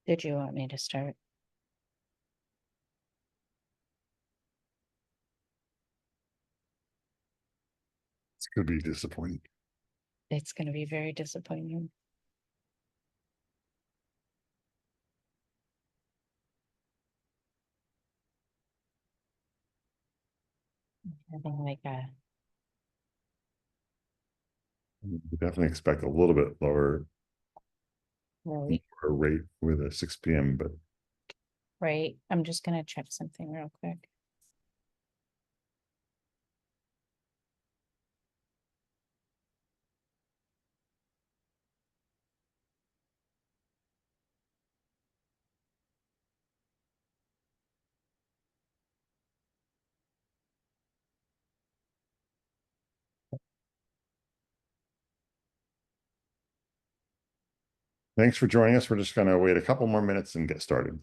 Did you want me to start? It's going to be disappointing. It's going to be very disappointing. Having like a We definitely expect a little bit lower right, rate with a 6 p.m., but right. I'm just going to check something real quick. thanks for joining us. We're just going to wait a couple more minutes and get started.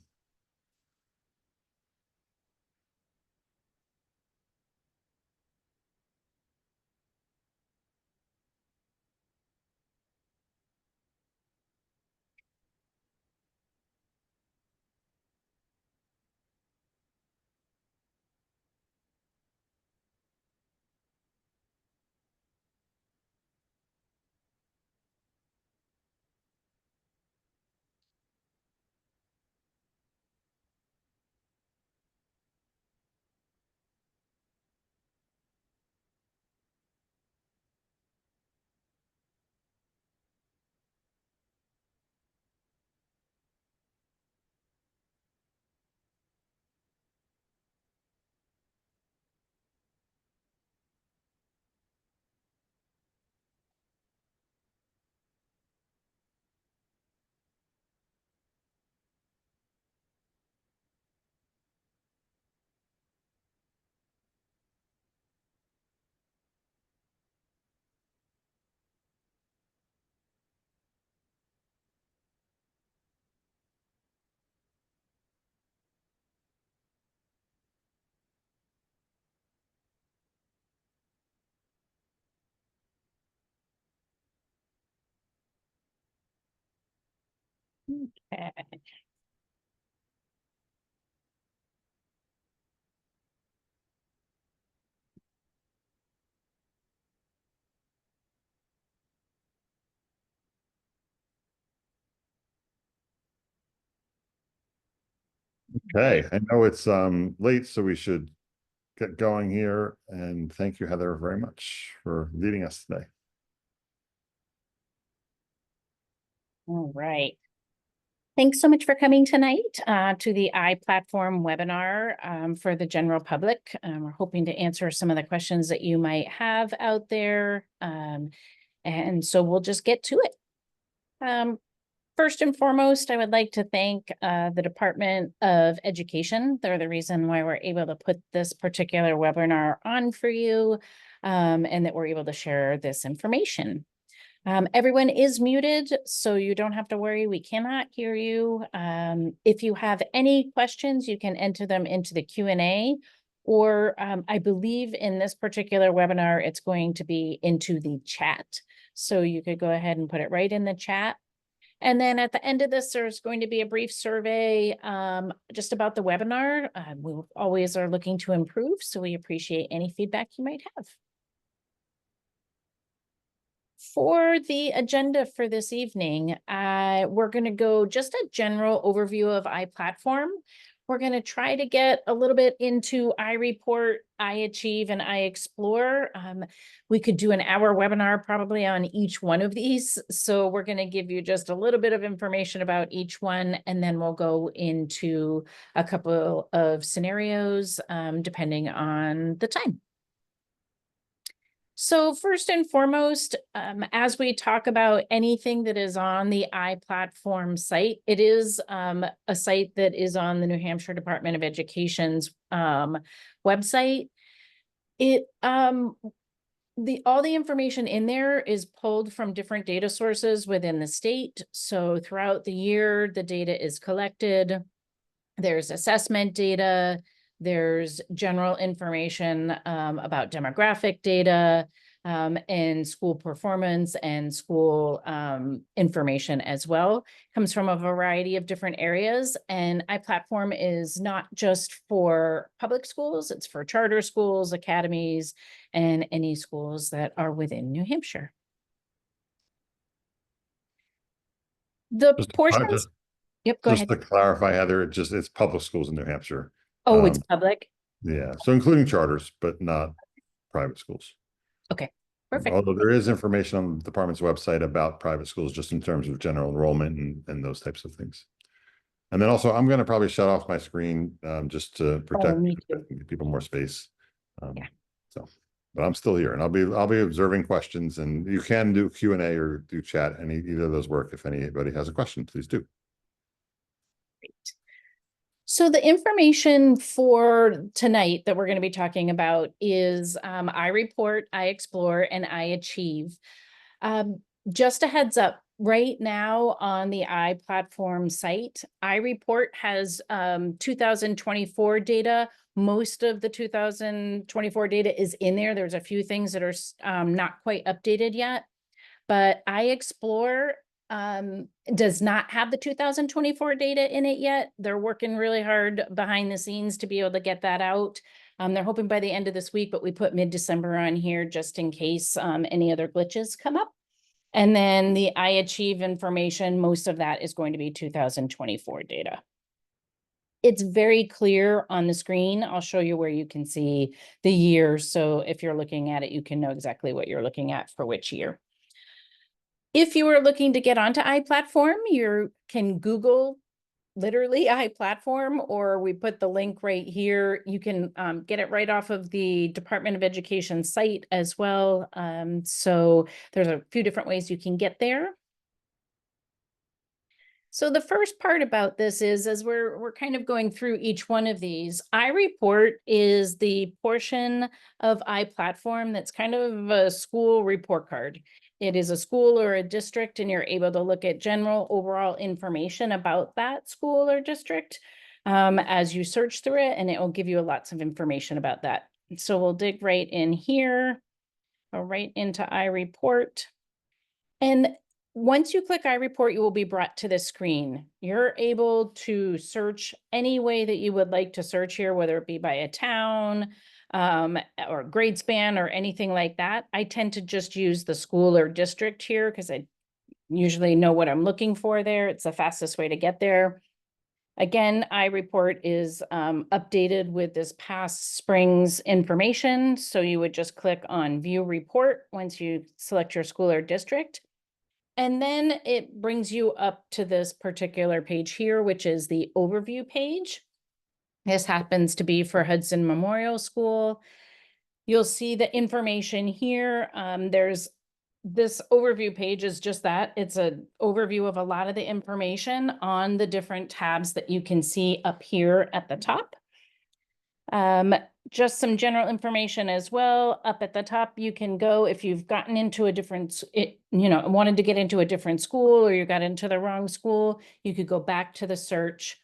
Okay. Okay, I know it's late, so we should get going here. And thank you, Heather, very much for leading us today. All right. Thanks so much for coming tonight to the iPlatform webinar for the general public. We're hoping to answer some of the questions that you might have out there. And so we'll just get to it. First and foremost, I would like to thank the Department of Education. They're the reason why we're able to put this particular webinar on for you and that we're able to share this information. Everyone is muted, so you don't have to worry. We cannot hear you. If you have any questions, you can enter them into the Q&A, or I believe in this particular webinar, it's going to be into the chat. So you could go ahead and put it right in the chat. And then at the end of this, there's going to be a brief survey just about the webinar. We always are looking to improve, so we appreciate any feedback you might have. For the agenda for this evening, we're going to go just a general overview of iPlatform. We're going to try to get a little bit into iReport, iAchieve, and iExplore. We could do an hour webinar probably on each one of these. So we're going to give you just a little bit of information about each one, and then we'll go into a couple of scenarios depending on the time. So first and foremost, as we talk about anything that is on the iPlatform site, it is a site that is on the New Hampshire Department of Education's website. All the information in there is pulled from different data sources within the state. So throughout the year, the data is collected. There's assessment data. There's general information about demographic data. and school performance and school information as well. Comes from a variety of different areas, and iPlatform is not just for public schools, it's for charter schools, academies, and any schools that are within New Hampshire. The Just, portions, yep, go just ahead. to clarify, Heather, it's public schools in New Hampshire. Oh, it's Um, public? yeah, so including charters, but not private schools. Okay, perfect. Although there is information on the department's website about private schools, just in terms of general enrollment and those types of things. And then also, I'm going to probably shut off my screen just to protect me too. give people more space. Yeah. So, but I'm still here, and I'll be observing questions, and you can do Q&A or do chat. Either of those work. If anybody has a question, please do. Great. So the information for tonight that we're going to be talking about is iReport, iExplore, and iAchieve. Just a heads up, right now on the iPlatform site, iReport has 2024 data. Most of the 2024 data is in there. There's a few things that are not quite updated yet, but iExplore does not have the 2024 data in it yet. They're working really hard behind the scenes to be able to get that out. They're hoping by the end of this week, but we put mid-December on here just in case any other glitches come up. And then the iAchieve information, most of that is going to be 2024 data. It's very clear on the screen. I'll show you where you can see the year. So if you're looking at it, you can know exactly what you're looking at for which year. If you are looking to get onto iPlatform, you can Google literally iPlatform, or we put the link right here. You can get it right off of the Department of Education site as well. So there's a few different ways you can get there. So the first part about this is, as we're kind of going through each one of these, iReport is the portion of iPlatform that's kind of a school report card. It is a school or a district, and you're able to look at general overall information about that school or district as you search through it, and it will give you lots of information about that. So we'll dig right in here, go right into iReport. And once you click iReport, you will be brought to this screen. You're able to search any way that you would like to search here, whether it be by a town or grade span or anything like that. I tend to just use the school or district here because I usually know what I'm looking for there. It's the fastest way to get there. Again, iReport is updated with this past spring's information. So you would just click on View Report once you select your school or district. And then it brings you up to this particular page here, which is the overview page. This happens to be for Hudson Memorial School. You'll see the information here. There's this overview page is just that. It's an overview of a lot of the information on the different tabs that you can see up here at the top. Just some general information as well. Up at the top, you can go if you've gotten into a different, wanted to get into a different school, or you got into the wrong school, you could go back to the search.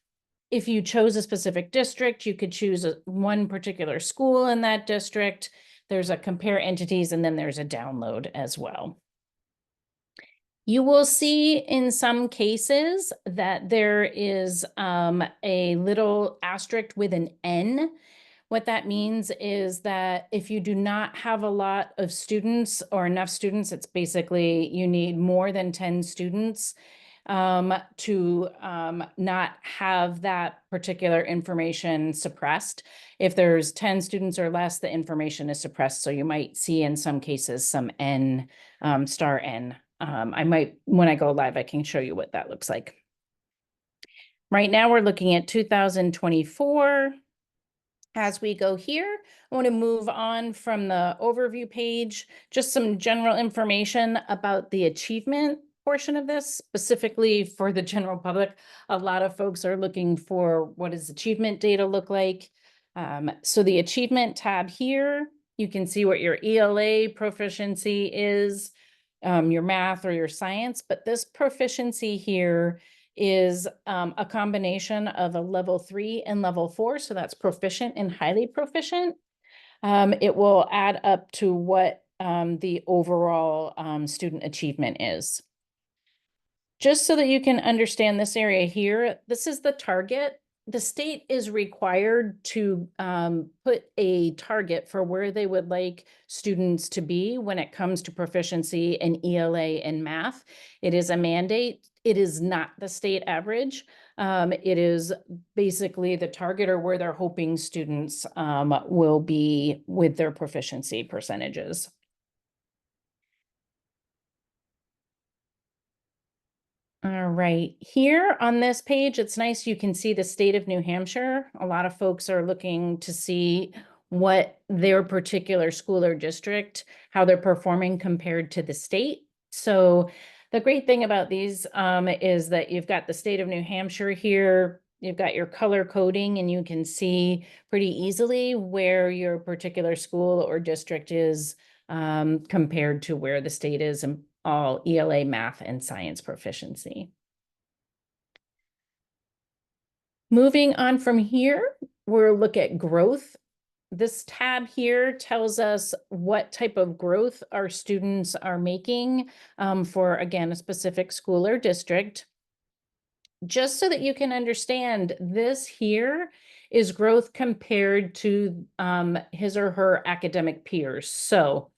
If you chose a specific district, you could choose one particular school in that district. There's a compare entities, and then there's a download as well. You will see in some cases that there is a little asterisk with an N. What that means is that if you do not have a lot of students or enough students, it's basically you need more than 10 students to not have that particular information suppressed. If there's 10 students or less, the information is suppressed. So you might see in some cases some N, star N. When I go live, I can show you what that looks like. Right now we're looking at 2024. As we go here, I want to move on from the overview page, just some general information about the achievement portion of this, specifically for the general public. A lot of folks are looking for what does achievement data look like. So the achievement tab here, you can see what your ELA proficiency is, your math or your science, but this proficiency here is a combination of a level 3 and level 4. So that's proficient and highly proficient. It will add up to what the overall student achievement is. Just so that you can understand this area here, this is the target. The state is required to put a target for where they would like students to be when it comes to proficiency in ELA and math. It is a mandate. It is not the state average. It is basically the target or where they're hoping students will be with their proficiency percentages. All right, here on this page, it's nice you can see the state of New Hampshire. A lot of folks are looking to see what their particular school or district, how they're performing compared to the state. So the great thing about these is that you've got the state of New Hampshire here, you've got your color coding, and you can see pretty easily where your particular school or district is compared to where the state is in all ELA, math, and science proficiency. Moving on from here, we'll look at growth. This tab here tells us what type of growth our students are making for, again, a specific school or district. Just so that you can understand, this here is growth compared to his or her academic peers. So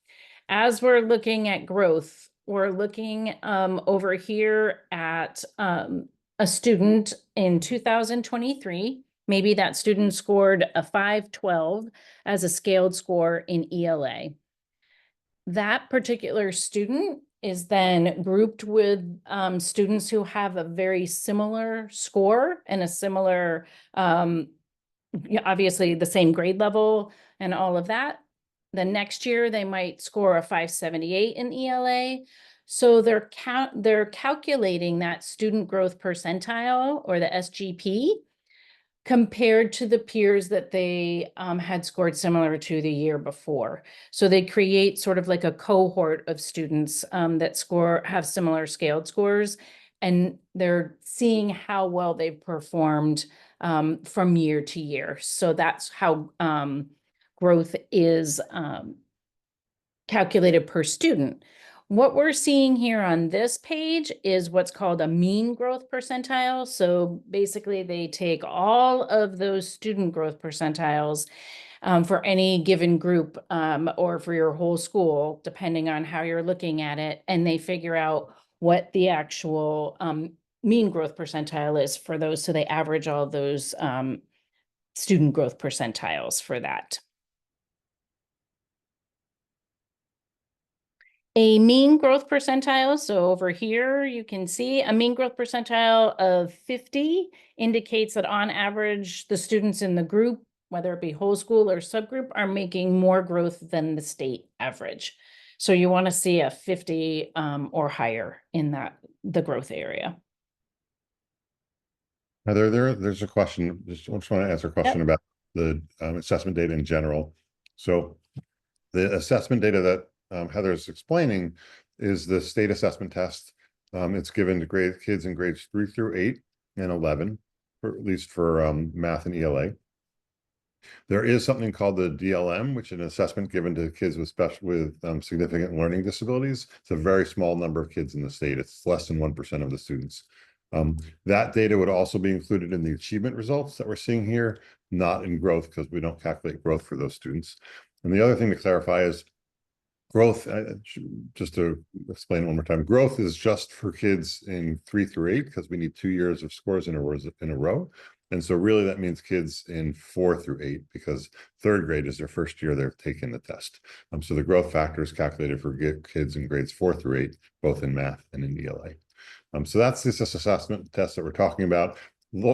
as we're looking at growth, we're looking over here at a student in 2023. Maybe that student scored a 512 as a scaled score in ELA. That particular student is then grouped with students who have a very similar score and a similar, obviously the same grade level and all of that. The next year, they might score a 578 in ELA. So they're calculating that student growth percentile, or the SGP, compared to the peers that they had scored similar to the year before. So they create sort of like a cohort of students that have similar scaled scores, and they're seeing how well they've performed from year to year. So that's how growth is calculated per student. What we're seeing here on this page is what's called a mean growth percentile. So basically they take all of those student growth percentiles for any given group or for your whole school, depending on how you're looking at it, and they figure out what the actual mean growth percentile is for those. So they average all those student growth percentiles for that. A mean growth percentile, so over here you can see a mean growth percentile of 50 indicates that on average the students in the group, whether it be whole school or subgroup, are making more growth than the state average. So you want to see a 50 or higher in the growth area. There's a question, just want to answer a question about the assessment data in general. So the assessment data that Heather's explaining is the state assessment test. It's given to kids in grades 3 through 8 and 11, at least for math and ELA. There is something called the DLM, which is an assessment given to kids with significant learning disabilities. It's a very small number of kids in the state. It's less than 1% of the students. That data would also be included in the achievement results that we're seeing here, not in growth, because we don't calculate growth for those students. And the other thing to clarify is growth, just to explain one more time, growth is just for kids in 3 through 8, because we need 2 years of scores in a row. And so really that means kids in 4 through 8, because 3rd grade is their first year they're taking the test. So the growth factor is calculated for kids in grades 4 through 8, both in math and in ELA. So that's this assessment test that we're talking about.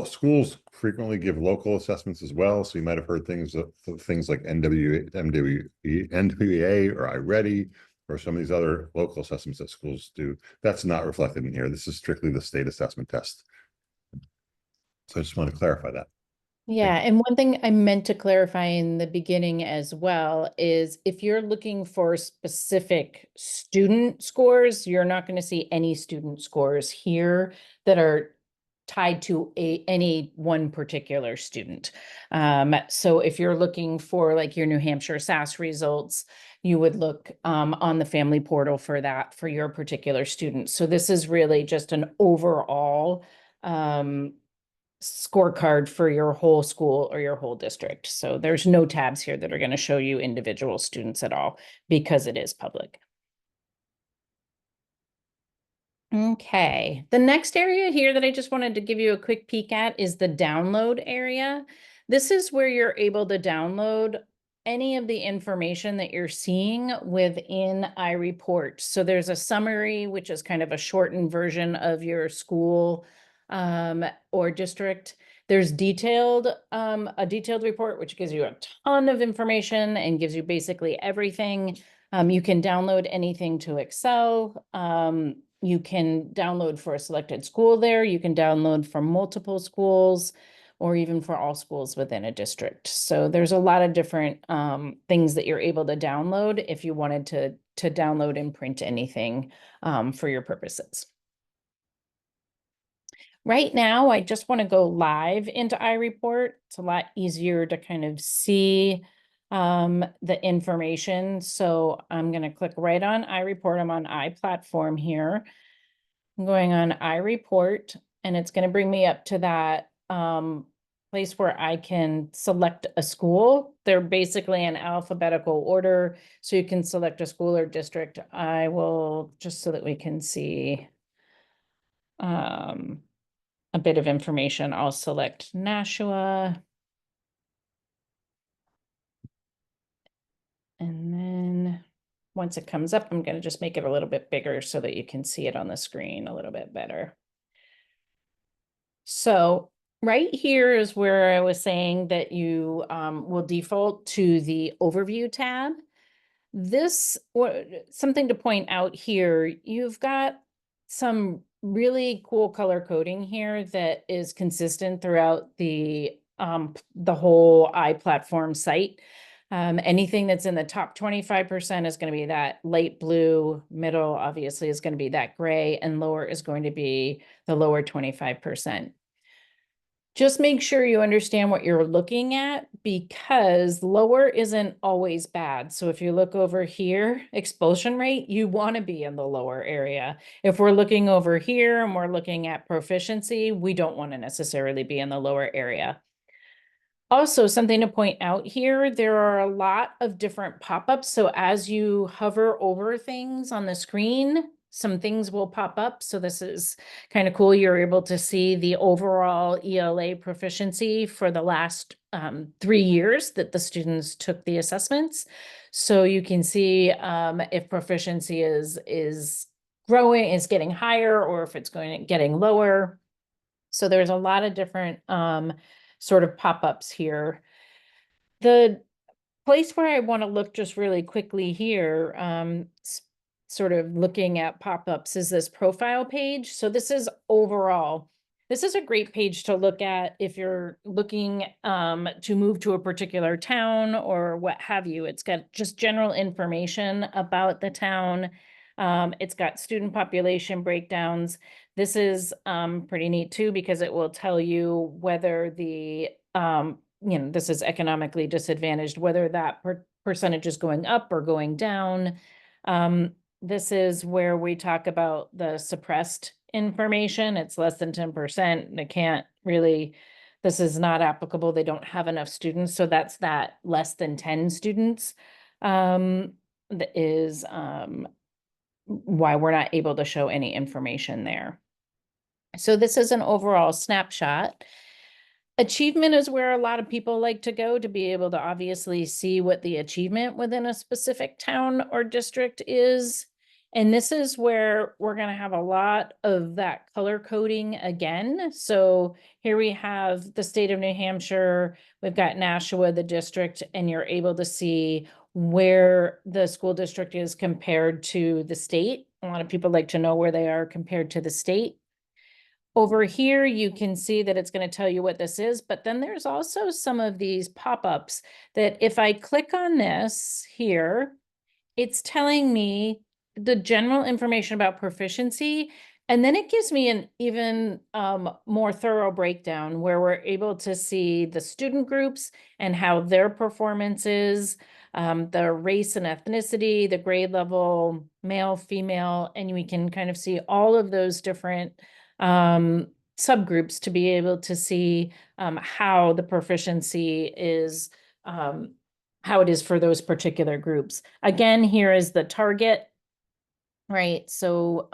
Schools frequently give local assessments as well. So you might have heard things like NWA or iReady, or some of these other local assessments that schools do. That's not reflected in here. This is strictly the state assessment test. So I just want to clarify that. Yeah, and one thing I meant to clarify in the beginning as well is if you're looking for specific student scores, you're not going to see any student scores here that are tied to any one particular student. So if you're looking for like your New Hampshire SAS results, you would look on the family portal for that for your particular student. So this is really just an overall scorecard for your whole school or your whole district. So there's no tabs here that are going to show you individual students at all because it is public. Okay, the next area here that I just wanted to give you a quick peek at is the download area. This is where you're able to download any of the information that you're seeing within iReport. So there's a summary, which is kind of a shortened version of your school or district. There's a detailed report, which gives you a ton of information and gives you basically everything. You can download anything to Excel. You can download for a selected school there. You can download from multiple schools or even for all schools within a district. So there's a lot of different things that you're able to download if you wanted to download and print anything for your purposes. Right now, I just want to go live into iReport. It's a lot easier to kind of see the information. So I'm going to click right on iReport. I'm on iPlatform here. I'm going on iReport, and it's going to bring me up to that place where I can select a school. They're basically in alphabetical order, so you can select a school or district. I will, just so that we can see a bit of information, I'll select Nashua. And then once it comes up, I'm going to just make it a little bit bigger so that you can see it on the screen a little bit better. So right here is where I was saying that you will default to the overview tab. This, something to point out here, you've got some really cool color coding here that is consistent throughout the whole iPlatform site. Anything that's in the top 25% is going to be that light blue, middle obviously is going to be that gray, and lower is going to be the lower 25%. Just make sure you understand what you're looking at, because lower isn't always bad. So if you look over here, expulsion rate, you want to be in the lower area. If we're looking over here and we're looking at proficiency, we don't want to necessarily be in the lower area. Also, something to point out here, there are a lot of different pop-ups. So as you hover over things on the screen, some things will pop up. So this is kind of cool. You're able to see the overall ELA proficiency for the last 3 years that the students took the assessments. So you can see if proficiency is growing, is getting higher, or if it's getting lower. So there's a lot of different sort of pop-ups here. The place where I want to look just really quickly here, sort of looking at pop-ups, is this profile page. So this is overall. This is a great page to look at if you're looking to move to a particular town or what have you. It's got just general information about the town. It's got student population breakdowns. This is pretty neat too, because it will tell you whether the, this is economically disadvantaged, whether that percentage is going up or going down. This is where we talk about the suppressed information. It's less than 10%. They can't really, this is not applicable. They don't have enough students. So that's that less than 10 students that is why we're not able to show any information there. So this is an overall snapshot. Achievement is where a lot of people like to go to be able to obviously see what the achievement within a specific town or district is. And this is where we're going to have a lot of that color coding again. So here we have the state of New Hampshire, we've got Nashua, the district, and you're able to see where the school district is compared to the state. A lot of people like to know where they are compared to the state. Over here, you can see that it's going to tell you what this is, but then there's also some of these pop-ups that if I click on this here, it's telling me the general information about proficiency, and then it gives me an even more thorough breakdown where we're able to see the student groups and how their performance is. the race and ethnicity, the grade level, male, female, and we can kind of see all of those different subgroups to be able to see how the proficiency is, how it is for those particular groups. Again, here is the target, right? So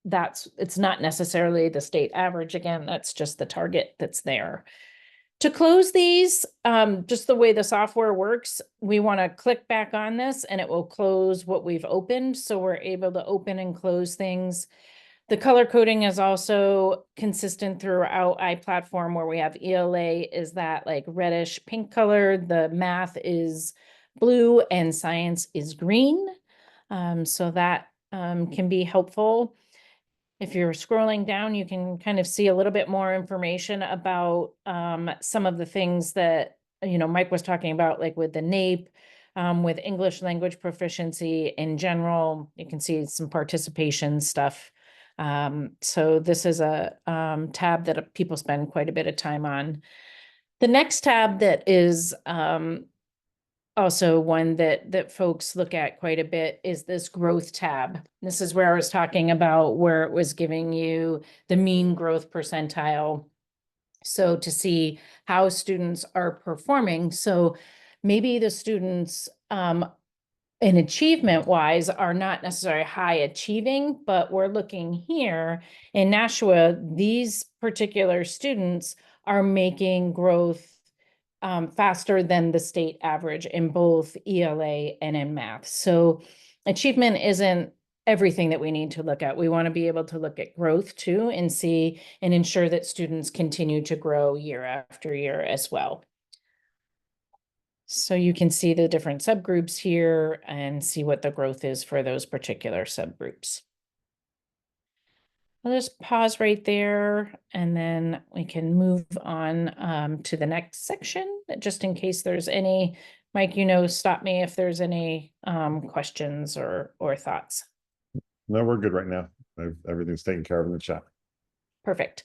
it's not necessarily the state average. Again, that's just the target that's there. To close these, just the way the software works, we want to click back on this and it will close what we've opened. So we're able to open and close things. The color coding is also consistent throughout iPlatform, where we have ELA is that like reddish pink color, the math is blue and science is green. So that can be helpful. If you're scrolling down, you can kind of see a little bit more information about some of the things that, Mike was talking about, like with the NAEP, with English language proficiency in general. You can see some participation stuff. So this is a tab that people spend quite a bit of time on. The next tab that is also one that folks look at quite a bit is this growth tab. This is where I was talking about where it was giving you the mean growth percentile. So to see how students are performing. So maybe the students in achievement wise are not necessarily high achieving, but we're looking here in Nashua, these particular students are making growth faster than the state average in both ELA and in math. So achievement isn't everything that we need to look at. We want to be able to look at growth too and see and ensure that students continue to grow year after year as well. So you can see the different subgroups here and see what the growth is for those particular subgroups. I'll just pause right there and then we can move on to the next section, just in case there's any. Mike, stop me if there's any questions or thoughts. No, we're good right now. Everything's taken care of in the chat. Perfect.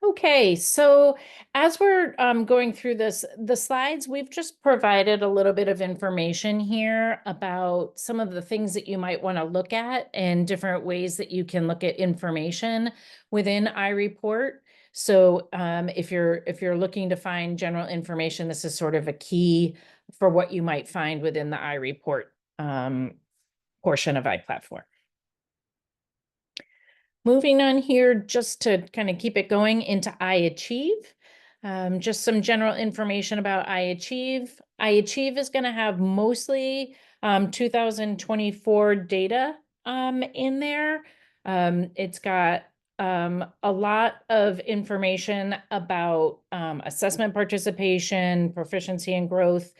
Okay, so as we're going through this, the slides, we've just provided a little bit of information here about some of the things that you might want to look at and different ways that you can look at information within iReport. So if you're looking to find general information, this is sort of a key for what you might find within the iReport portion of iPlatform. Moving on here, just to kind of keep it going into iAchieve, just some general information about iAchieve. iAchieve is going to have mostly 2024 data in there. It's got a lot of information about assessment participation, proficiency and growth.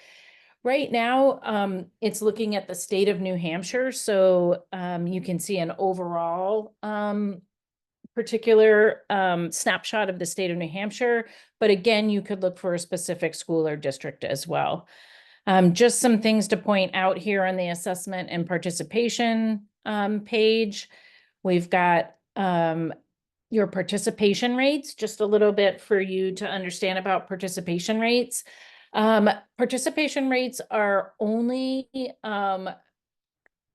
Right now, it's looking at the state of New Hampshire. So you can see an overall particular snapshot of the state of New Hampshire. But again, you could look for a specific school or district as well. Just some things to point out here on the assessment and participation page. We've got your participation rates, just a little bit for you to understand about participation rates. Participation rates are only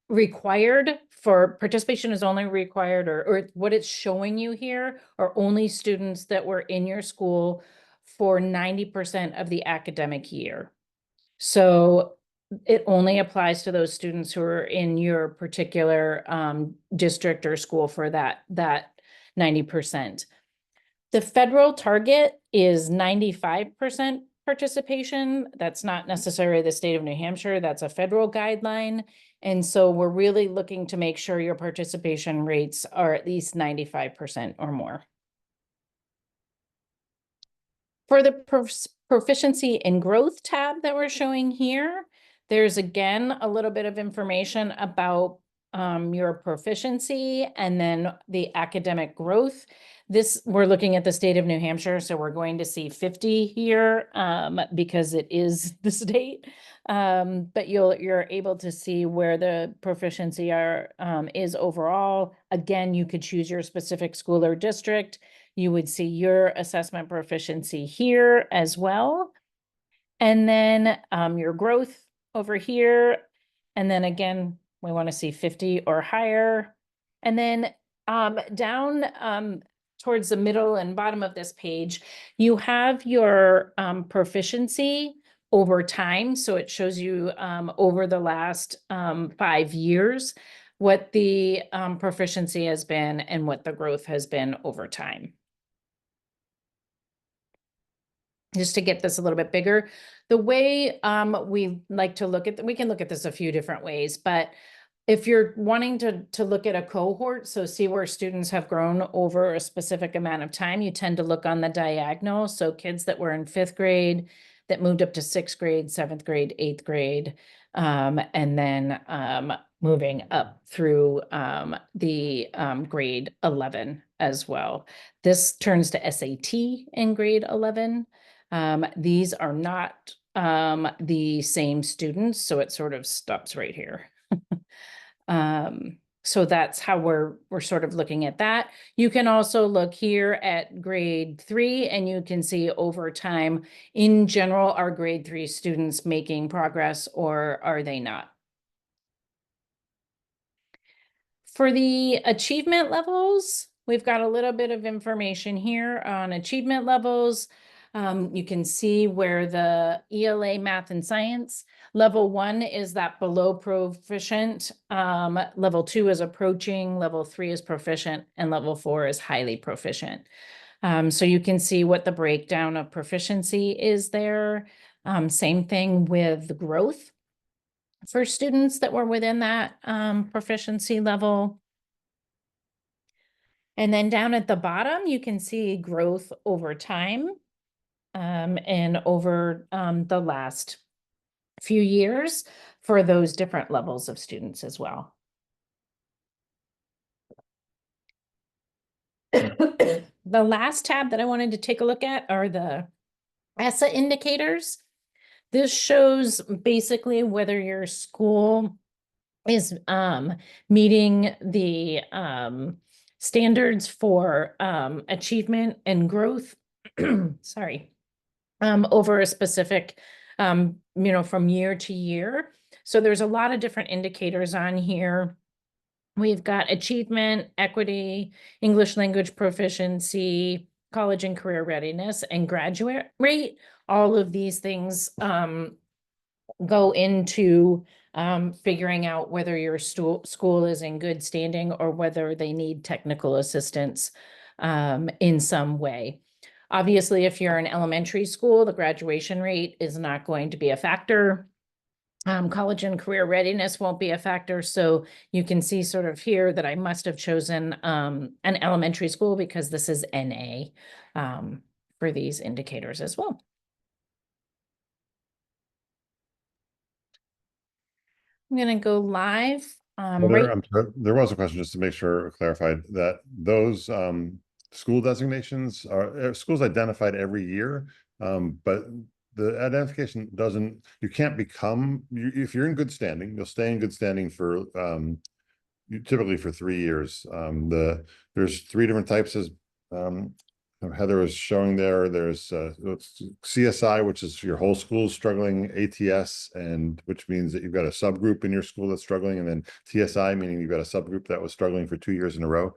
required for participation is only required, or what it's showing you here are only students that were in your school for 90% of the academic year. So it only applies to those students who are in your particular district or school for that 90%. The federal target is 95% participation. That's not necessarily the state of New Hampshire. That's a federal guideline. And so we're really looking to make sure your participation rates are at least 95% or more. For the proficiency and growth tab that we're showing here, there's again a little bit of information about your proficiency and then the academic growth. We're looking at the state of New Hampshire, so we're going to see 50 here because it is the state. But you're able to see where the proficiency is overall. Again, you could choose your specific school or district. You would see your assessment proficiency here as well. And then your growth over here. And then again, we want to see 50 or higher. And then down towards the middle and bottom of this page, you have your proficiency over time. So it shows you over the last 5 years, what the proficiency has been and what the growth has been over time. Just to get this a little bit bigger, the way we like to look at, we can look at this a few different ways, but if you're wanting to look at a cohort, so see where students have grown over a specific amount of time, you tend to look on the diagonal. So kids that were in 5th grade that moved up to 6th grade, 7th grade, 8th grade, and then moving up through the grade 11 as well. This turns to SAT in grade 11. These are not the same students, so it sort of stops right here. So that's how we're sort of looking at that. You can also look here at grade 3 and you can see over time, in general, are grade 3 students making progress or are they not? For the achievement levels, we've got a little bit of information here on achievement levels. You can see where the ELA math and science, level 1 is that below proficient, level 2 is approaching, level 3 is proficient, and level 4 is highly proficient. So you can see what the breakdown of proficiency is there. Same thing with the growth for students that were within that proficiency level. And then down at the bottom, you can see growth over time and over the last few years for those different levels of students as well. The last tab that I wanted to take a look at are the ESSA indicators. This shows basically whether your school is meeting the standards for achievement and growth, sorry, over a specific, from year to year. So there's a lot of different indicators on here. We've got achievement, equity, English language proficiency, college and career readiness, and graduate rate. All of these things go into figuring out whether your school is in good standing or whether they need technical assistance in some way. Obviously, if you're in elementary school, the graduation rate is not going to be a factor. College and career readiness won't be a factor. So you can see sort of here that I must have chosen an elementary school because this is NA for these indicators as well. I'm going to go live. There was a question just to make sure clarified that those school designations are schools identified every year, but the identification doesn't, you can't become, if you're in good standing, you'll stay in good standing for typically for 3 years. There's 3 different types as Heather was showing there. There's CSI, which is your whole school struggling, ATS, and which means that you've got a subgroup in your school that's struggling, and then TSI, meaning you've got a subgroup that was struggling for 2 years in a row.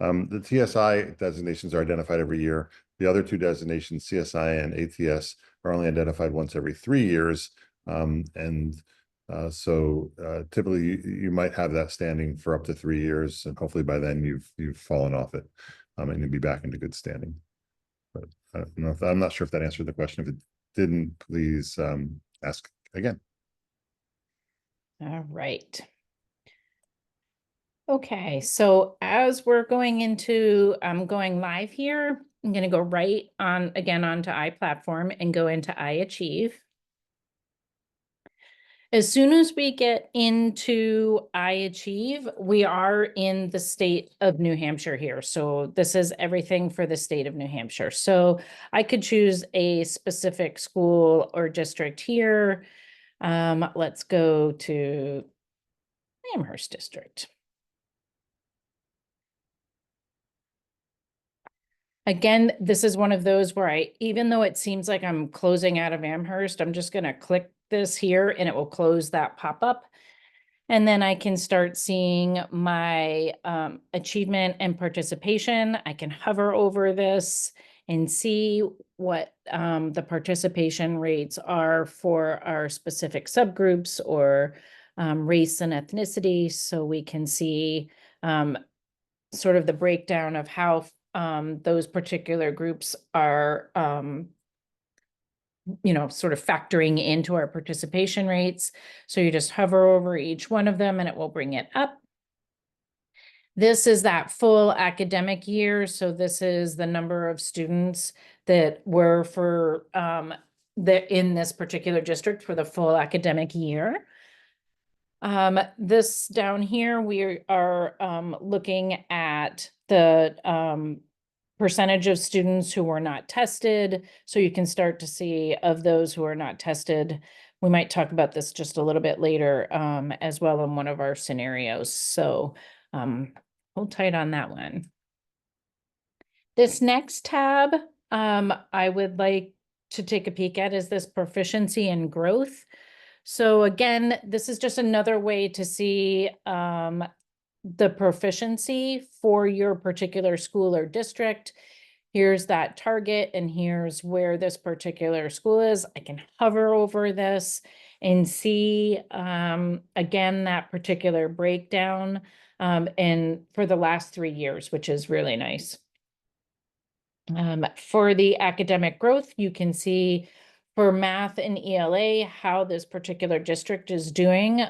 The TSI designations are identified every year. The other 2 designations, CSI and ATS, are only identified once every 3 years. So typically you might have that standing for up to 3 years, and hopefully by then you've fallen off it, and you'll be back into good standing. But I don't know if, I'm not sure if that answered the question. If it didn't, please ask again. All right. Okay, so as we're going into going live here, I'm going to go right on again onto iPlatform and go into iAchieve. As soon as we get into iAchieve, we are in the state of New Hampshire here. So this is everything for the state of New Hampshire. So I could choose a specific school or district here. Let's go to Amherst District. Again, this is one of those where even though it seems like I'm closing out of Amherst, I'm just going to click this here and it will close that pop-up. And then I can start seeing my achievement and participation. I can hover over this and see what the participation rates are for our specific subgroups or race and ethnicity. So we can see sort of the breakdown of how those particular groups are sort of factoring into our participation rates. So you just hover over each one of them and it will bring it up. This is that full academic year. So this is the number of students that were for in this particular district for the full academic year. This down here, we are looking at the percentage of students who were not tested. So you can start to see of those who are not tested. We might talk about this just a little bit later as well in one of our scenarios. So hold tight on that one. This next tab I would like to take a peek at is this proficiency and growth. So again, this is just another way to see the proficiency for your particular school or district. Here's that target and here's where this particular school is. I can hover over this and see again that particular breakdown and for the last 3 years, which is really nice. For the academic growth, you can see for math and ELA, how this particular district is doing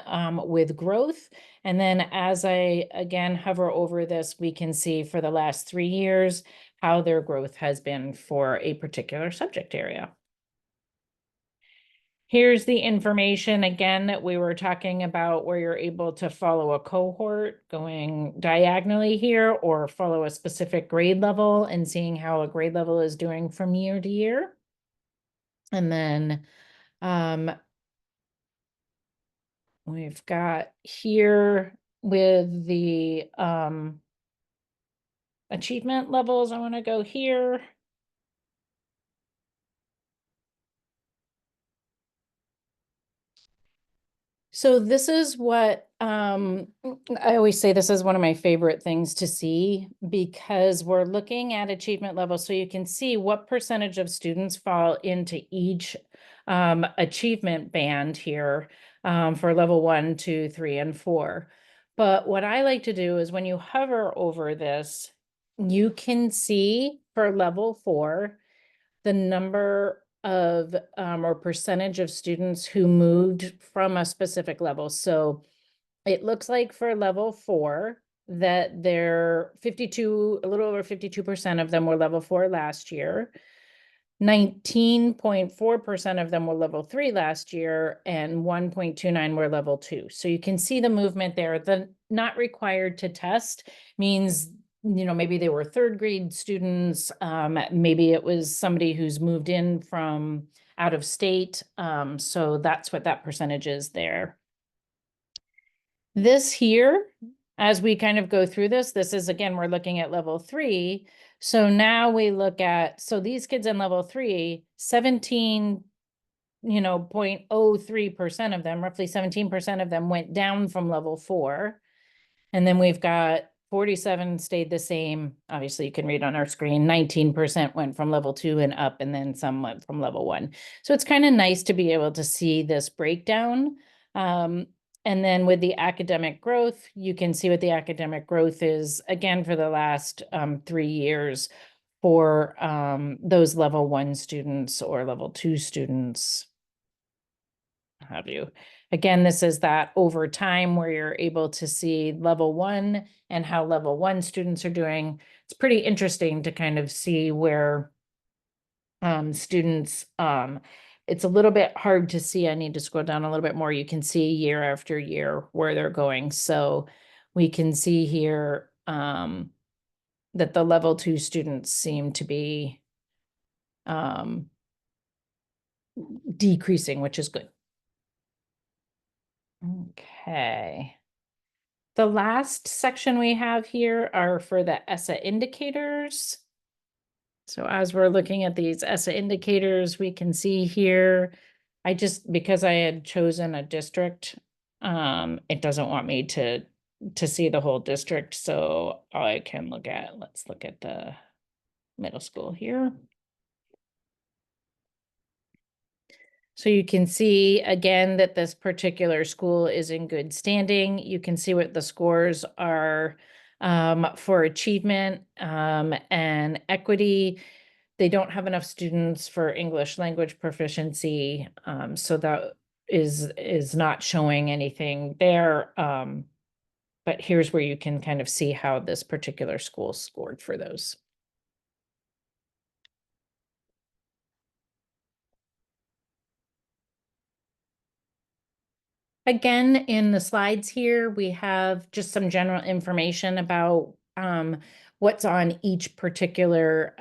with growth. And then as I, again, hover over this, we can see for the last 3 years, how their growth has been for a particular subject area. Here's the information again that we were talking about where you're able to follow a cohort going diagonally here or follow a specific grade level and seeing how a grade level is doing from year to year. And then we've got here with the achievement levels. I want to go here. So this is what I always say this is one of my favorite things to see because we're looking at achievement levels. So you can see what percentage of students fall into each achievement band here for level 1, 2, 3, and 4. But what I like to do is when you hover over this, you can see for level 4, the number of or percentage of students who moved from a specific level. So it looks like for level 4 that they're 52, a little over 52% of them were level 4 last year. 19.4% of them were level 3 last year and 1.29 were level 2. So you can see the movement there. The not required to test means maybe they were 3rd grade students. Maybe it was somebody who's moved in from out of state. So that's what that percentage is there. This here, as we kind of go through this is again, we're looking at level 3. So now we look at, so these kids in level 3, 0.03% of them, roughly 17% of them went down from level 4. And then we've got 47 stayed the same. Obviously, you can read on our screen, 19% went from level 2 and up, and then some went from level 1. So it's kind of nice to be able to see this breakdown. And then with the academic growth, you can see what the academic growth is, again, for the last 3 years for those level 1 students or level 2 students. Have you? Again, this is that over time where you're able to see level 1 and how level 1 students are doing. It's pretty interesting to kind of see where students, it's a little bit hard to see. I need to scroll down a little bit more. You can see year after year where they're going. So we can see here that the level 2 students seem to be decreasing, which is good. Okay. The last section we have here are for the ESSA indicators. So as we're looking at these ESSA indicators, we can see here because I had chosen a district, it doesn't want me to see the whole district, so I can let's look at the middle school here. So you can see again that this particular school is in good standing. You can see what the scores are for achievement and equity. They don't have enough students for English language proficiency, so that is not showing anything there. But here's where you can kind of see how this particular school scored for those. Again, in the slides here, we have just some general information about what's on each particular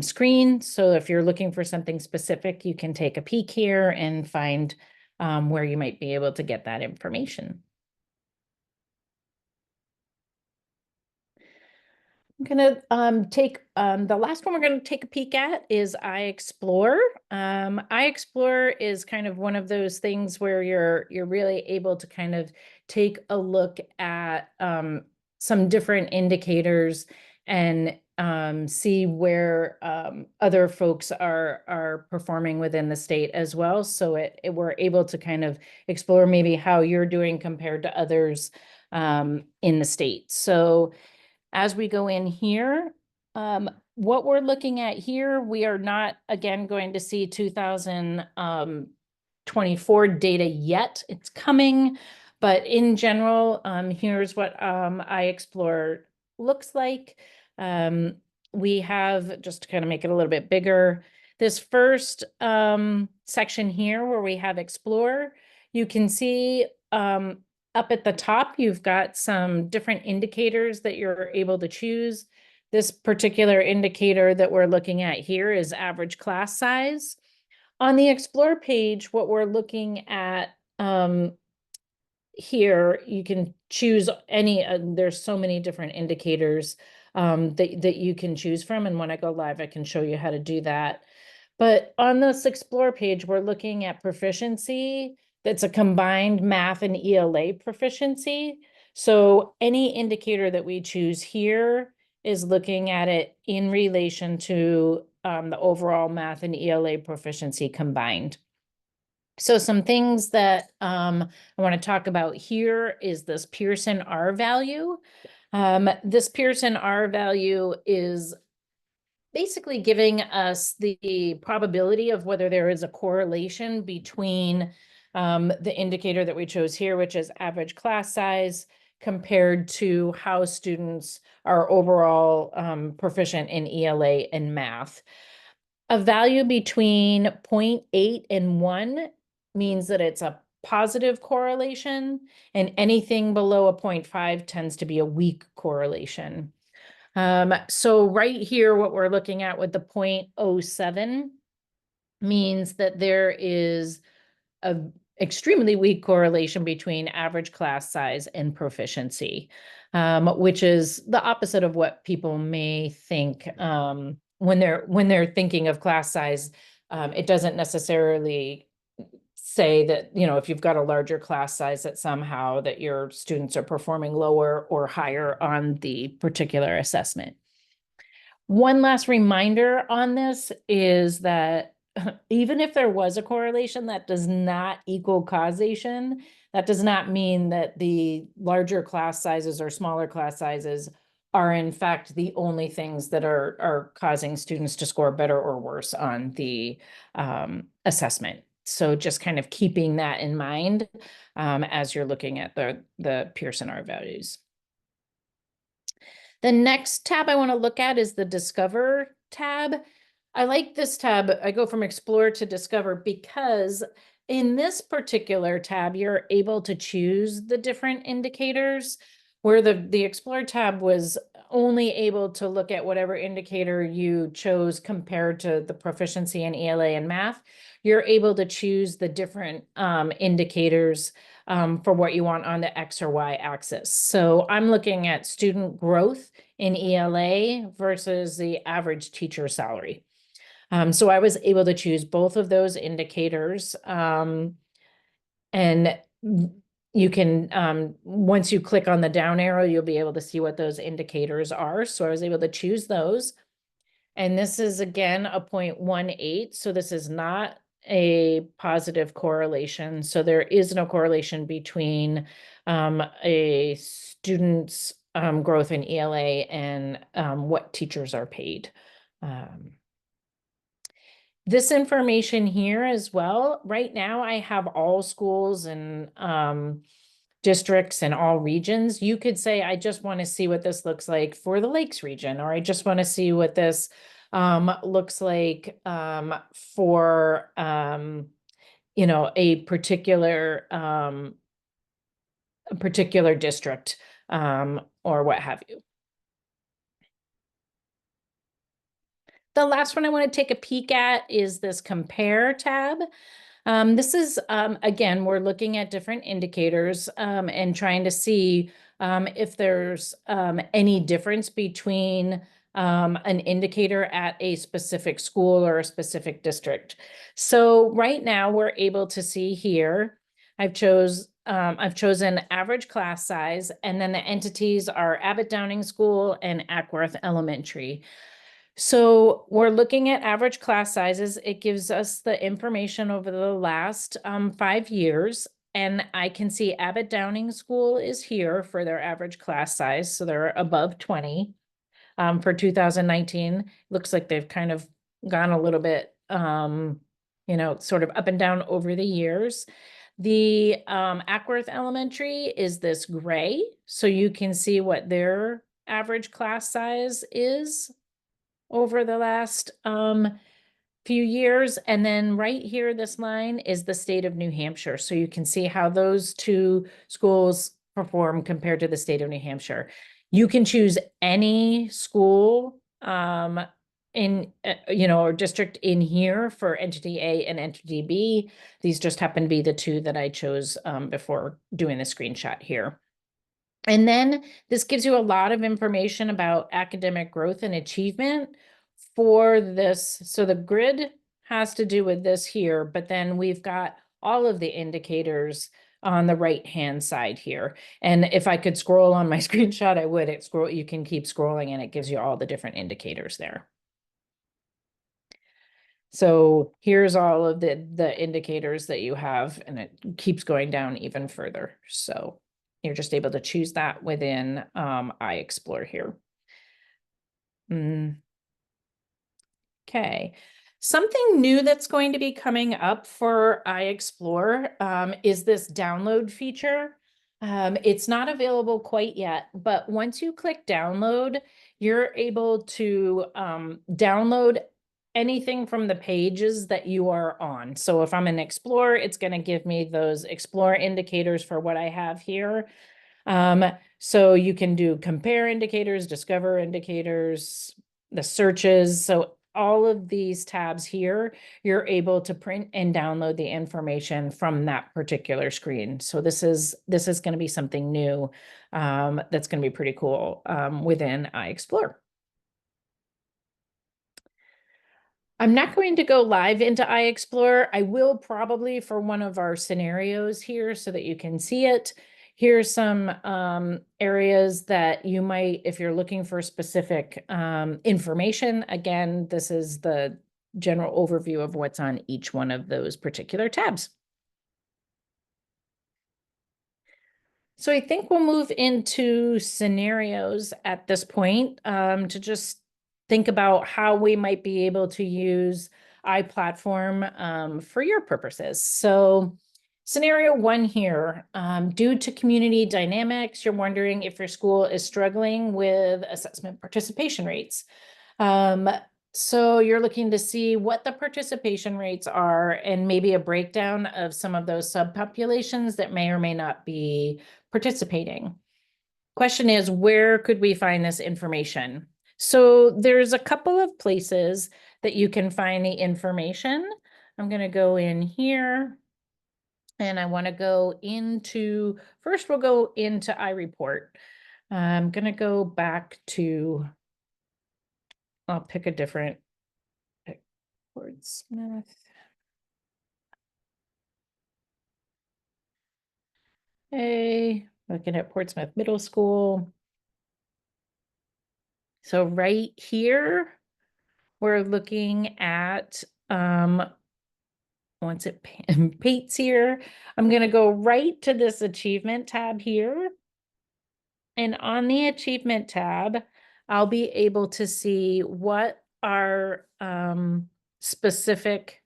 screen. So if you're looking for something specific, you can take a peek here and find where you might be able to get that information. I'm gonna take the last one we're gonna take a peek at is iExplore. iExplore is kind of one of those things where you're really able to kind of take a look at some different indicators and see where other folks are performing within the state as well. So we're able to kind of explore maybe how you're doing compared to others in the state. So as we go in here, what we're looking at here, we are not, again, going to see 2024 data yet. It's coming, but in general, here's what iExplore looks like. We have, just to kind of make it a little bit bigger, this first section here where we have Explore, you can see up at the top, you've got some different indicators that you're able to choose. This particular indicator that we're looking at here is average class size. On the Explore page, what we're looking at here, you can choose any, there's so many different indicators that you can choose from. And when I go live, I can show you how to do that. But on this Explore page, we're looking at proficiency. That's a combined math and ELA proficiency. So any indicator that we choose here is looking at it in relation to the overall math and ELA proficiency combined. So some things that I want to talk about here is this Pearson R value. This Pearson R value is basically giving us the probability of whether there is a correlation between the indicator that we chose here, which is average class size, compared to how students are overall proficient in ELA and math. A value between 0.8 and 1 means that it's a positive correlation, and anything below a 0.5 tends to be a weak correlation. So right here, what we're looking at with the 0.07 means that there is a extremely weak correlation between average class size and proficiency, which is the opposite of what people may think when they're thinking of class size. It doesn't necessarily say that, you know, if you've got a larger class size, that somehow that your students are performing lower or higher on the particular assessment. One last reminder on this is that even if there was a correlation, that does not equal causation. That does not mean that the larger class sizes or smaller class sizes are in fact the only things that are causing students to score better or worse on the assessment. So just kind of keeping that in mind as you're looking at the Pearson R values. The next tab I want to look at is the Discover tab. I like this tab. I go from Explore to Discover because in this particular tab, you're able to choose the different indicators, where the Explore tab was only able to look at whatever indicator you chose compared to the proficiency in ELA and math. You're able to choose the different indicators for what you want on the X or Y axis. So I'm looking at student growth in ELA versus the average teacher salary. So I was able to choose both of those indicators. And you can, once you click on the down arrow, you'll be able to see what those indicators are. So I was able to choose those. And this is again a 0.18. So this is not a positive correlation. So there is no correlation between a student's growth in ELA and what teachers are paid. This information here as well, right now I have all schools and districts in all regions. You could say, I just want to see what this looks like for the Lakes region, or I just want to see what this looks like for you know, a particular district or what have you. The last one I want to take a peek at is this compare tab. This is, again, we're looking at different indicators and trying to see if there's any difference between an indicator at a specific school or a specific district. So right now we're able to see here, I've chosen average class size, and then the entities are Abbott Downing School and Ackworth Elementary. So we're looking at average class sizes. It gives us the information over the last 5 years. And I can see Abbott Downing School is here for their average class size. So they're above 20 for 2019. Looks like they've kind of gone a little bit, you know, sort of up and down over the years. The Ackworth Elementary is this gray. So you can see what their average class size is over the last few years. And then right here, this line is the state of New Hampshire. So you can see how those two schools perform compared to the state of New Hampshire. You can choose any school in, you know, or district in here for entity A and entity B. These just happen to be the two that I chose before doing the screenshot here. And then this gives you a lot of information about academic growth and achievement for this. So the grid has to do with this here, but then we've got all of the indicators on the right-hand side here. And if I could scroll on my screenshot, I would. You can keep scrolling and it gives you all the different indicators there. So here's all of the indicators that you have, and it keeps going down even further. So you're just able to choose that within iExplore here. Okay. Something new that's going to be coming up for iExplore is this download feature. It's not available quite yet, but once you click download, you're able to download anything from the pages that you are on. So if I'm an Explorer, it's going to give me those Explore indicators for what I have here. So you can do compare indicators, discover indicators, the searches. So all of these tabs here, you're able to print and download the information from that particular screen. So this is going to be something new that's going to be pretty cool within iExplore. I'm not going to go live into iExplore. I will probably for one of our scenarios here so that you can see it. Here's some areas that you might, if you're looking for specific information. Again, this is the general overview of what's on each one of those particular tabs. So I think we'll move into scenarios at this point to just think about how we might be able to use iPlatform for your purposes. So scenario 1 here, due to community dynamics, you're wondering if your school is struggling with assessment participation rates. So you're looking to see what the participation rates are and maybe a breakdown of some of those subpopulations that may or may not be participating. Question is, where could we find this information? So there's a couple of places that you can find the information. I'm going to go in here and I want to go into, first we'll go into iReport. I'm going to go back to, I'll pick a different, Portsmouth. Hey, looking at Portsmouth Middle School. So right here, we're looking at, once it paints here, I'm gonna go right to this achievement tab here. And on the achievement tab, I'll be able to see what our specific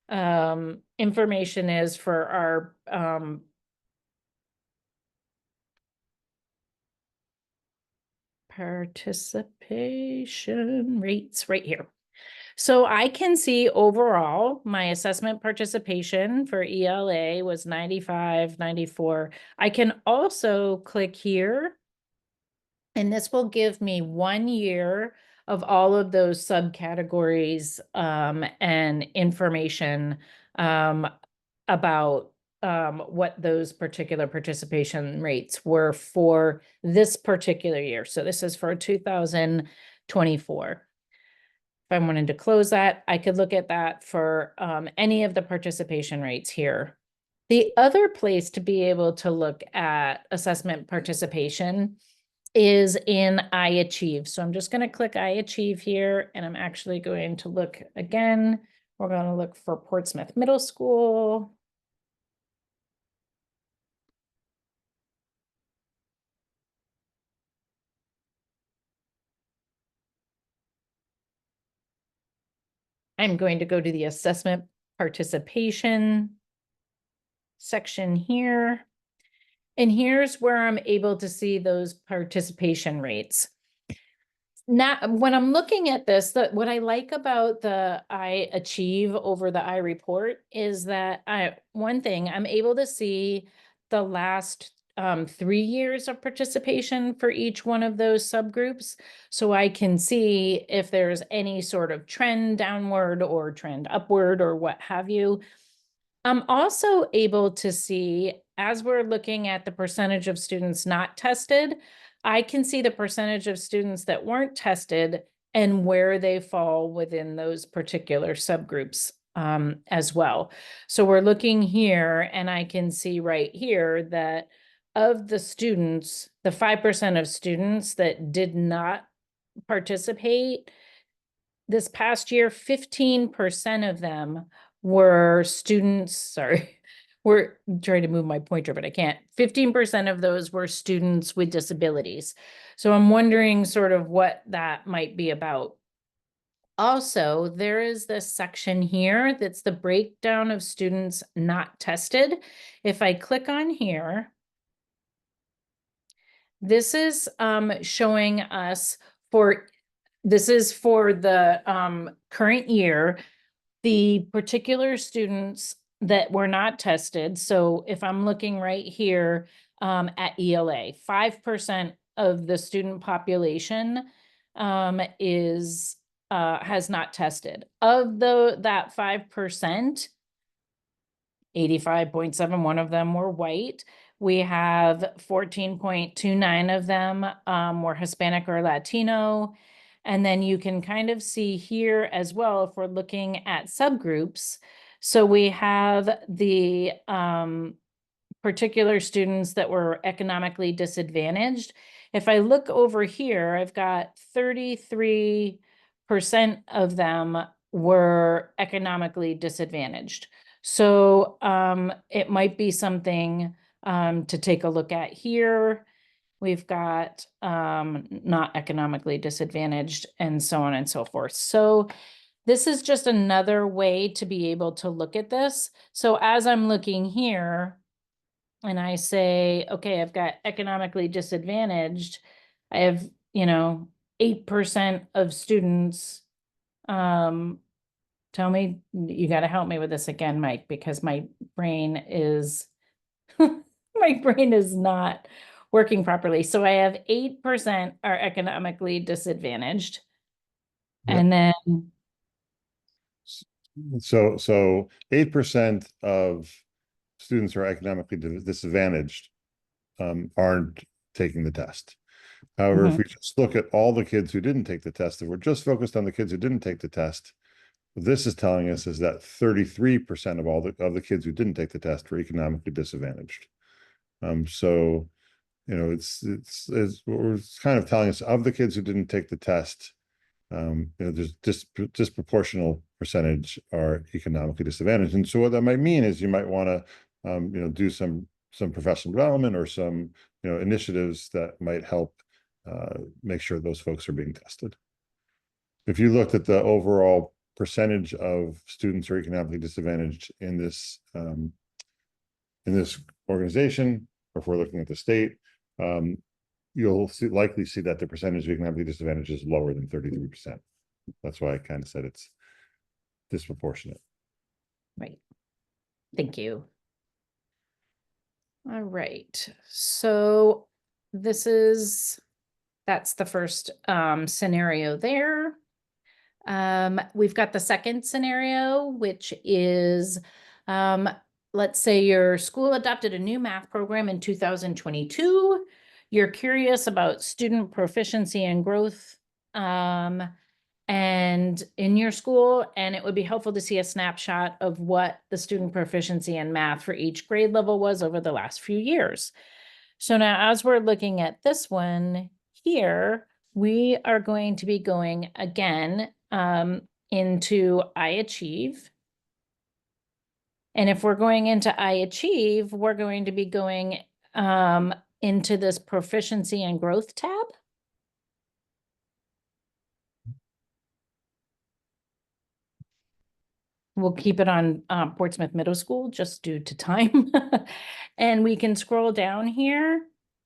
information is for our participation rates right here. So I can see overall my assessment participation for ELA was 95, 94. I can also click here, and this will give me 1 year of all of those subcategories and information about what those particular participation rates were for this particular year. So this is for 2024. If I wanted to close that, I could look at that for any of the participation rates here. The other place to be able to look at assessment participation is in iAchieve. So I'm just going to click iAchieve here, and I'm actually going to look again. We're going to look for Portsmouth Middle School. I'm going to go to the assessment participation section here. And here's where I'm able to see those participation rates. Now, when I'm looking at this, what I like about the iAchieve over the iReport is that one thing, I'm able to see the last 3 years of participation for each one of those subgroups. So I can see if there's any sort of trend downward or trend upward or what have you. I'm also able to see, as we're looking at the percentage of students not tested, I can see the percentage of students that weren't tested and where they fall within those particular subgroups as well. So we're looking here, and I can see right here that of the students, the 5% of students that did not participate this past year, 15% of them were students, sorry, we're trying to move my pointer, but I can't. 15% of those were students with disabilities. So I'm wondering sort of what that might be about. Also, there is this section here that's the breakdown of students not tested. If I click on here, this is showing us this is for the current year, the particular students that were not tested. So if I'm looking right here at ELA, 5% of the student population has not tested. Of that 5%, 85.71 of them were white. We have 14.29 of them were Hispanic or Latino. And then you can kind of see here as well, if we're looking at subgroups. So we have the particular students that were economically disadvantaged. If I look over here, I've got 33% of them were economically disadvantaged. So it might be something to take a look at here. We've got not economically disadvantaged and so on and so forth. So this is just another way to be able to look at this. So as I'm looking here and I say, okay, I've got economically disadvantaged, I have, 8% of students. Tell me, you got to help me with this again, Mike, because my brain is not working properly. So I have 8% are economically disadvantaged. Yep. And then So 8% of students who are economically disadvantaged aren't taking the test. However, if we just look at all the kids who didn't take the test, if we're just focused on the kids who didn't take the test, What this is telling us is that 33% of all the kids who didn't take the test were economically disadvantaged. So, you know, it's kind of telling us of the kids who didn't take the test, you know, there's disproportional percentage are economically disadvantaged. And so what that might mean is you might want to, you know, do some professional development or some, you know, initiatives that might help make sure those folks are being tested. If you looked at the overall percentage of students who are economically disadvantaged in this organization, or if we're looking at the state, you'll likely see that the percentage of economically disadvantaged is lower than 33%. That's why I kind of said it's disproportionate. Right. Thank you. All right. So that's the first scenario there. We've got the second scenario, which is, let's say your school adopted a new math program in 2022. You're curious about student proficiency and growth, and in your school, and it would be helpful to see a snapshot of what the student proficiency in math for each grade level was over the last few years. So now, as we're looking at this one here, we are going to be going again into iAchieve. And if we're going into iAchieve, we're going to be going into this proficiency and growth tab. We'll keep it on Portsmouth Middle School just due to time. And we can scroll down here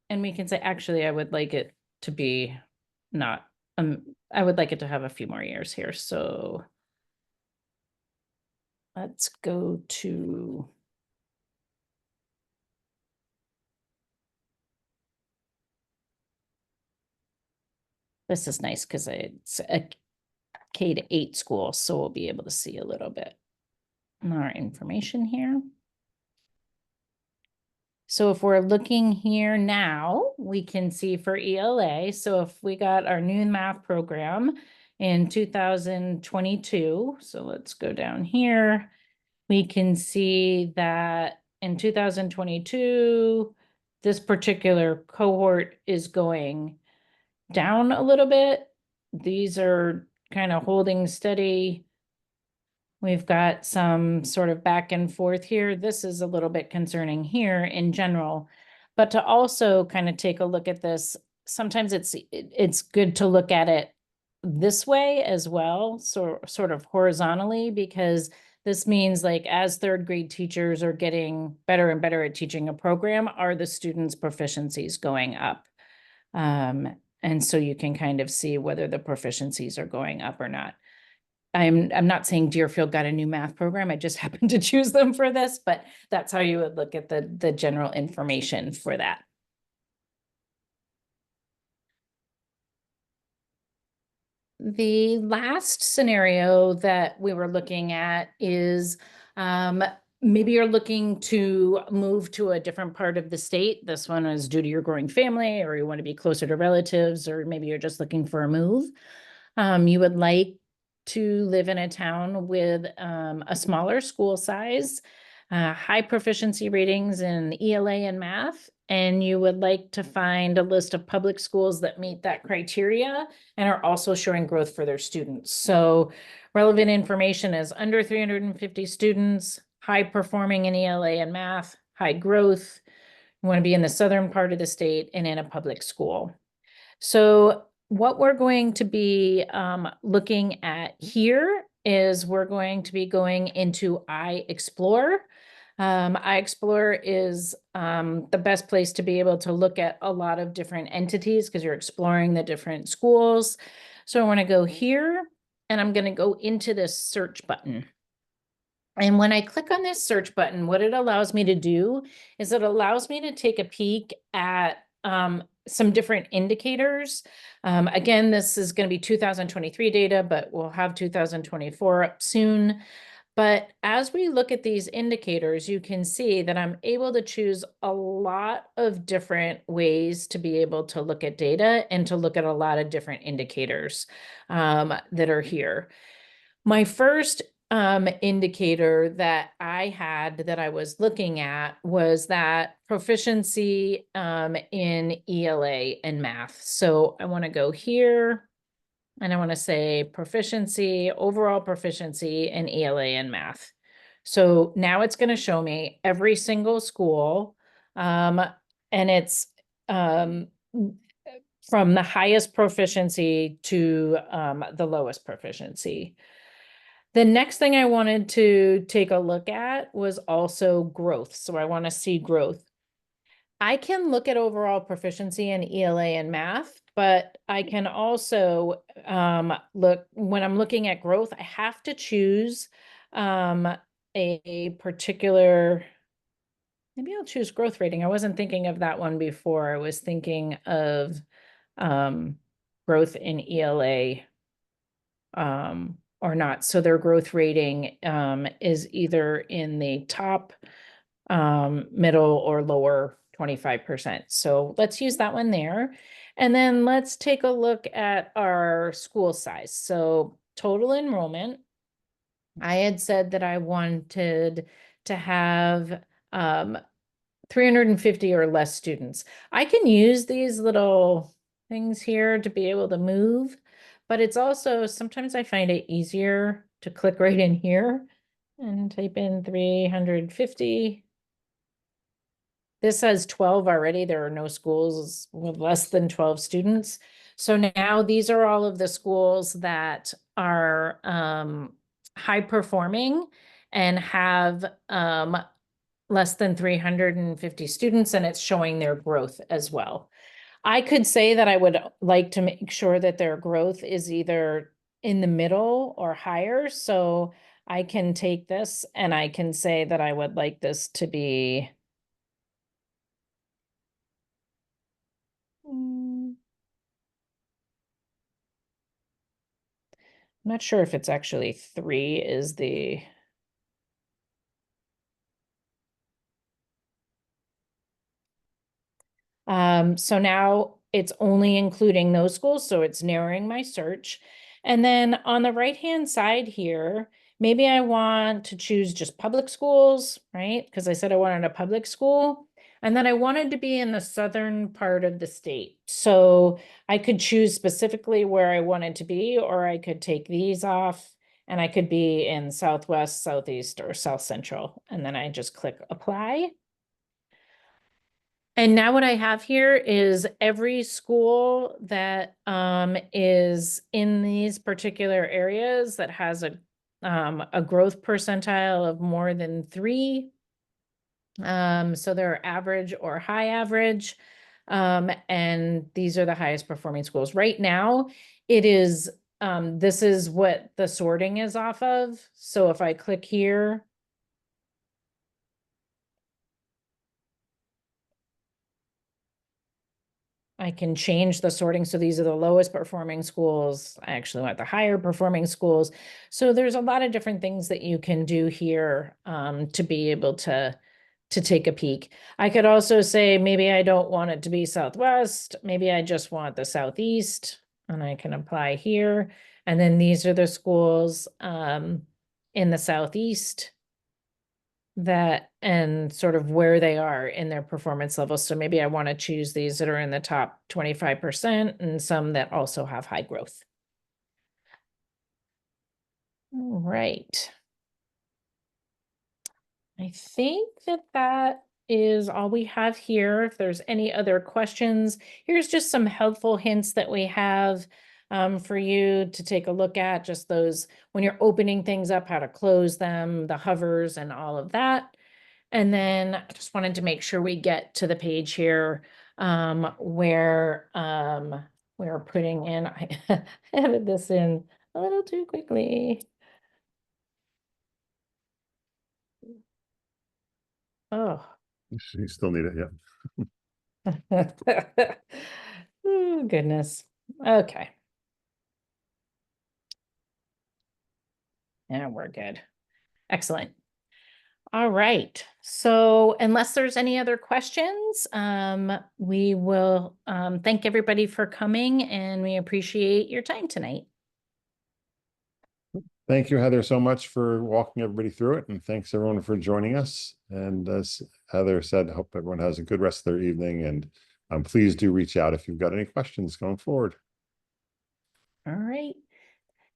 and we can say, actually, I would like it to be not, I would like it to have a few more years here. So let's go to. This is nice because it's a K-8 school, so we'll be able to see a little bit more information here. So if we're looking here now, we can see for ELA. So if we got our new math program in 2022, so let's go down here. We can see that in 2022, this particular cohort is going down a little bit. These are kind of holding steady. We've got some sort of back and forth here. This is a little bit concerning here in general, but to also kind of take a look at this, sometimes it's good to look at it this way as well, so sort of horizontally, because this means like as third grade teachers are getting better and better at teaching a program, are the students' proficiencies going up? And so you can kind of see whether the proficiencies are going up or not. I'm not saying Deerfield got a new math program. I just happened to choose them for this, but that's how you would look at the general information for that. The last scenario that we were looking at is maybe you're looking to move to a different part of the state. This one is due to your growing family, or you want to be closer to relatives, or maybe you're just looking for a move. You would like to live in a town with a smaller school size, high proficiency ratings in ELA and math, and you would like to find a list of public schools that meet that criteria and are also showing growth for their students. So relevant information is under 350 students, high performing in ELA and math, high growth. You want to be in the southern part of the state and in a public school. So what we're going to be looking at here is we're going to be going into iExplore. iExplore is the best place to be able to look at a lot of different entities because you're exploring the different schools. So I want to go here and I'm going to go into this search button. And when I click on this search button, what it allows me to do is it allows me to take a peek at some different indicators. Again, this is going to be 2023 data, but we'll have 2024 up soon. But as we look at these indicators, you can see that I'm able to choose a lot of different ways to be able to look at data and to look at a lot of different indicators that are here. My first indicator that I had that I was looking at was that proficiency in ELA and math. So I want to go here and I want to say proficiency, overall proficiency in ELA and math. So now it's going to show me every single school, and it's from the highest proficiency to the lowest proficiency. The next thing I wanted to take a look at was also growth. So I want to see growth. I can look at overall proficiency in ELA and math, but I can also look when I'm looking at growth, I have to choose a particular, maybe I'll choose growth rating. I wasn't thinking of that one before. I was thinking of growth in ELA or not. So their growth rating is either in the top, middle, or lower 25%. So let's use that one there. And then let's take a look at our school size. So total enrollment. I had said that I wanted to have 350 or less students. I can use these little things here to be able to move, but it's also, sometimes I find it easier to click right in here and type in 350. This says 12 already. There are no schools with less than 12 students. So now these are all of the schools that are high performing and have less than 350 students, and it's showing their growth as well. I could say that I would like to make sure that their growth is either in the middle or higher. So I can take this and I can say that I would like this to be I'm not sure if it's actually 3 is the so now it's only including those schools, so it's narrowing my search. And then on the right-hand side here, maybe I want to choose just public schools, right? Because I said I wanted a public school. And then I wanted to be in the southern part of the state. So I could choose specifically where I wanted to be, or I could take these off and I could be in Southwest, Southeast, or South Central. And then I just click apply. And now what I have here is every school that is in these particular areas that has a growth percentile of more than 3. So they're average or high average. And these are the highest performing schools. Right now, it is this is what the sorting is off of. So if I click here, I can change the sorting. So these are the lowest performing schools. I actually want the higher performing schools. So there's a lot of different things that you can do here to be able to take a peek. I could also say, maybe I don't want it to be Southwest. Maybe I just want the Southeast, and I can apply here. And then these are the schools in the Southeast that and sort of where they are in their performance level. So maybe I want to choose these that are in the top 25% and some that also have high growth. All right. I think that is all we have here. If there's any other questions, here's just some helpful hints that we have for you to take a look at, just those when you're opening things up, how to close them, the hovers and all of that. And then I just wanted to make sure we get to the page here where we're putting in, I added this in a little too quickly. Oh. You still need it, yeah. Oh, goodness. Okay. Yeah, we're good. Excellent. All right. So unless there's any other questions, we will thank everybody for coming, and we appreciate your time tonight. Thank you, Heather, so much for walking everybody through it, and thanks everyone for joining us. And as Heather said, I hope everyone has a good rest of their evening, and please do reach out if you've got any questions going forward. All right.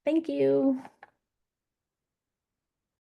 Thank you.